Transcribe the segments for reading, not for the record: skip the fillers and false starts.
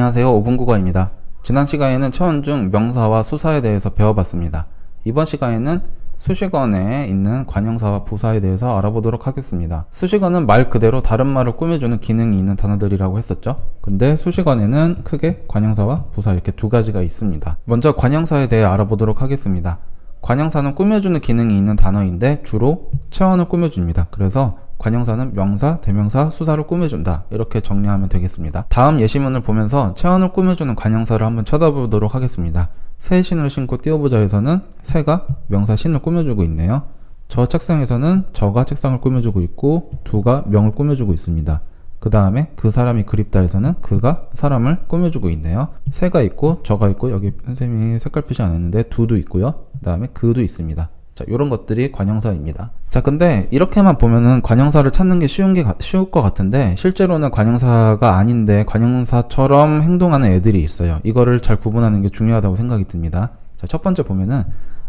안녕하세요. 5분 국어입니다. 지난 시간에는 체언 중 명사와 수사에 대해서 배워봤습니다. 이번 시간에는 수식어에 있는 관형사와 부사에 대해서 알아보도록 하겠습니다. 수식어는 말 그대로 다른 말을 꾸며주는 기능이 있는 단어들이라고 했었죠. 근데 수식어에는 크게 관형사와 부사 이렇게 두 가지가 있습니다. 먼저 관형사에 대해 알아보도록 하겠습니다. 관형사는 꾸며주는 기능이 있는 단어인데 주로 체언을 꾸며줍니다. 그래서 관형사는 명사, 대명사, 수사를 꾸며준다. 이렇게 정리하면 되겠습니다. 다음 예시문을 보면서 체언을 꾸며주는 관형사를 한번 쳐다보도록 하겠습니다. 새 신을 신고 뛰어보자에서는 새가 명사 신을 꾸며주고 있네요. 저 책상에서는 저가 책상을 꾸며주고 있고 두가 명을 꾸며주고 있습니다. 그 다음에 그 사람이 그립다에서는 그가 사람을 꾸며주고 있네요. 새가 있고 저가 있고 여기 선생님이 색깔 표시 안 했는데 두도 있고요. 그 다음에 그도 있습니다. 자, 이런 것들이 관형사입니다. 자, 근데 이렇게만 보면은 관형사를 찾는 게 쉬울 것 같은데 실제로는 관형사가 아닌데 관형사처럼 행동하는 애들이 있어요. 이거를 잘 구분하는 게 중요하다고 생각이 듭니다. 자, 첫 번째 보면은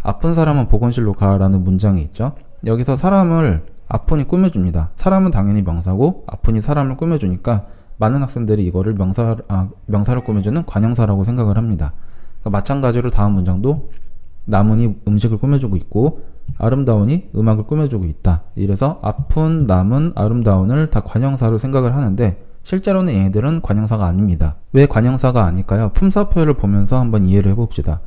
아픈 사람은 보건실로 가라는 문장이 있죠. 여기서 사람을 아픈이 꾸며줍니다. 사람은 당연히 명사고 아픈이 사람을 꾸며주니까 많은 학생들이 이거를 명사를 꾸며주는 관형사라고 생각을 합니다. 그러니까 마찬가지로 다음 문장도 남은이 음식을 꾸며주고 있고 아름다운이 음악을 꾸며주고 있다. 이래서 아픈, 남은, 아름다운을 다 관형사로 생각을 하는데 실제로는 얘네들은 관형사가 아닙니다. 왜 관형사가 아닐까요? 품사표를 보면서 한번 이해를 해봅시다.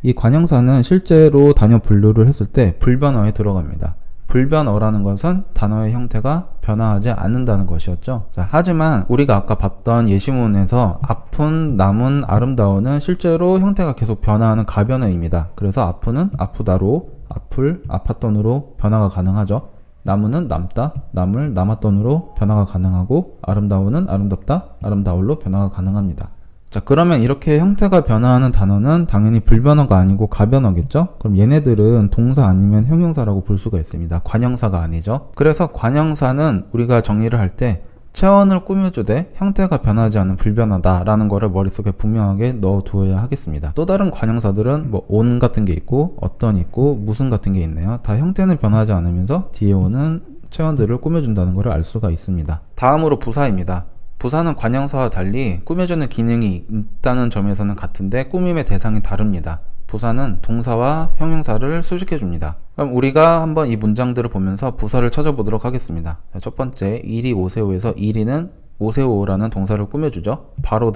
이 관형사는 실제로 단어 분류를 했을 때 불변어에 들어갑니다. 불변어라는 것은 단어의 형태가 변화하지 않는다는 것이었죠. 자, 하지만 우리가 아까 봤던 예시문에서 아픈, 남은, 아름다운은 실제로 형태가 계속 변화하는 가변어입니다. 그래서 아프는 아프다로, 아플, 아팠던으로 변화가 가능하죠. 남은은 남다, 남을, 남았던으로 변화가 가능하고 아름다운은 아름답다, 아름다울로 변화가 가능합니다. 자, 그러면 이렇게 형태가 변화하는 단어는 당연히 불변어가 아니고 가변어겠죠? 그럼 얘네들은 동사 아니면 형용사라고 볼 수가 있습니다. 관형사가 아니죠. 그래서 관형사는 우리가 정리를 할 때 체언을 꾸며주되 형태가 변하지 않은 불변어다 라는 거를 머릿속에 분명하게 넣어두어야 하겠습니다. 또 다른 관형사들은 뭐 온 같은 게 있고 어떤 있고 무슨 같은 게 있네요. 다 형태는 변하지 않으면서 뒤에 오는 체언들을 꾸며준다는 것을 알 수가 있습니다. 다음으로 부사입니다. 부사는 관형사와 달리 꾸며주는 기능이 있다는 점에서는 같은데 꾸밈의 대상이 다릅니다. 부사는 동사와 형용사를 수식해줍니다. 그럼 우리가 한번 이 문장들을 보면서 부사를 찾아보도록 하겠습니다. 첫 번째, 이리 오세요에서 이리는 오세요라는 동사를 꾸며주죠. 바로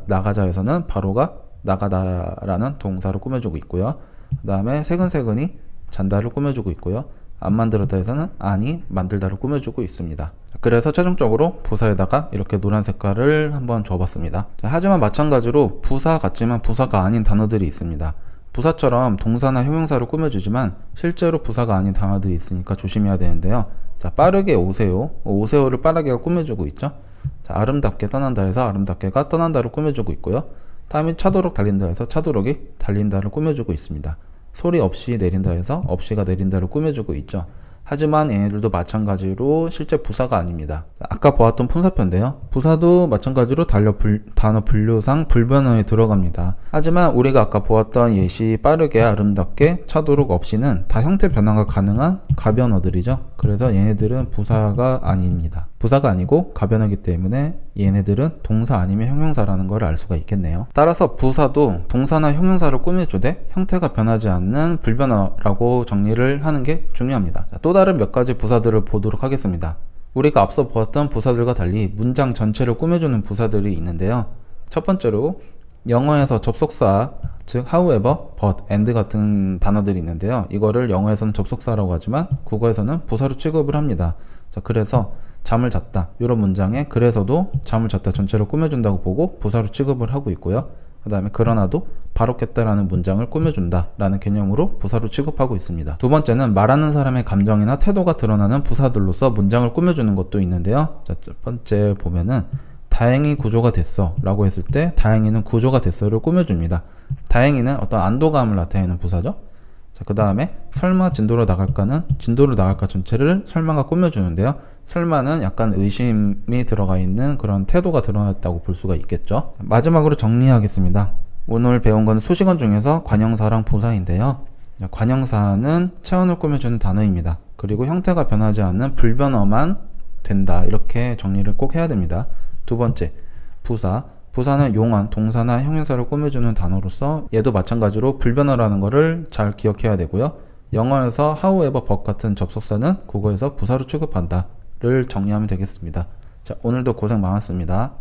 나가자에서는 바로가 나가다라는 동사를 꾸며주고 있고요. 그 다음에 새근새근이 잔다를 꾸며주고 있고요. 안 만들었다에서는 아니 만들다를 꾸며주고 있습니다. 그래서 최종적으로 부사에다가 이렇게 노란 색깔을 한번 줘봤습니다. 하지만 마찬가지로 부사 같지만 부사가 아닌 단어들이 있습니다. 부사처럼 동사나 형용사를 꾸며주지만 실제로 부사가 아닌 단어들이 있으니까 조심해야 되는데요. 자, 빠르게 오세요. 오세요를 빠르게가 꾸며주고 있죠. 자, 아름답게 떠난다 해서 아름답게가 떠난다를 꾸며주고 있고요. 다음에 차도록 달린다 해서 차도록이 달린다를 꾸며주고 있습니다. 소리 없이 내린다 해서 없이가 내린다를 꾸며주고 있죠. 하지만 얘네들도 마찬가지로 실제 부사가 아닙니다. 아까 보았던 품사표인데요. 부사도 마찬가지로 단어 분류상 불변어에 들어갑니다. 하지만 우리가 아까 보았던 예시 빠르게, 아름답게, 차도록 없이는 다 형태 변화가 가능한 가변어들이죠. 그래서 얘네들은 부사가 아닙니다. 부사가 아니고 가변어이기 때문에 얘네들은 동사 아니면 형용사라는 걸 알 수가 있겠네요. 따라서 부사도 동사나 형용사를 꾸며주되 형태가 변하지 않는 불변어라고 정리를 하는 게 중요합니다. 자, 또 다른 몇 가지 부사들을 보도록 하겠습니다. 우리가 앞서 보았던 부사들과 달리 문장 전체를 꾸며주는 부사들이 있는데요. 첫 번째로 영어에서 접속사, 즉 however, but, and 같은 단어들이 있는데요. 이거를 영어에서는 접속사라고 하지만 국어에서는 부사로 취급을 합니다. 자, 그래서 잠을 잤다 이런 문장에 그래서도 잠을 잤다 전체를 꾸며준다고 보고 부사로 취급을 하고 있고요. 그 다음에 그러나도 바로 깼다라는 문장을 꾸며준다 라는 개념으로 부사로 취급하고 있습니다. 두 번째는 말하는 사람의 감정이나 태도가 드러나는 부사들로서 문장을 꾸며주는 것도 있는데요. 자, 첫 번째 보면은 다행히 구조가 됐어 라고 했을 때 다행히는 구조가 됐어를 꾸며줍니다. 다행히는 어떤 안도감을 나타내는 부사죠. 자, 그 다음에 설마 진도로 나갈까는 진도로 나갈까 전체를 설마가 꾸며주는데요. 설마는 약간 의심이 들어가 있는 그런 태도가 드러났다고 볼 수가 있겠죠. 마지막으로 정리하겠습니다. 오늘 배운 건 수식어 중에서 관형사랑 부사인데요. 관형사는 체언을 꾸며주는 단어입니다. 그리고 형태가 변하지 않는 불변어만 된다 이렇게 정리를 꼭 해야 됩니다. 두 번째, 부사 부사는 용언, 동사나 형용사를 꾸며주는 단어로서 얘도 마찬가지로 불변어라는 거를 잘 기억해야 되고요. 영어에서 however, but 같은 접속사는 국어에서 부사로 취급한다 를 정리하면 되겠습니다. 자, 오늘도 고생 많았습니다.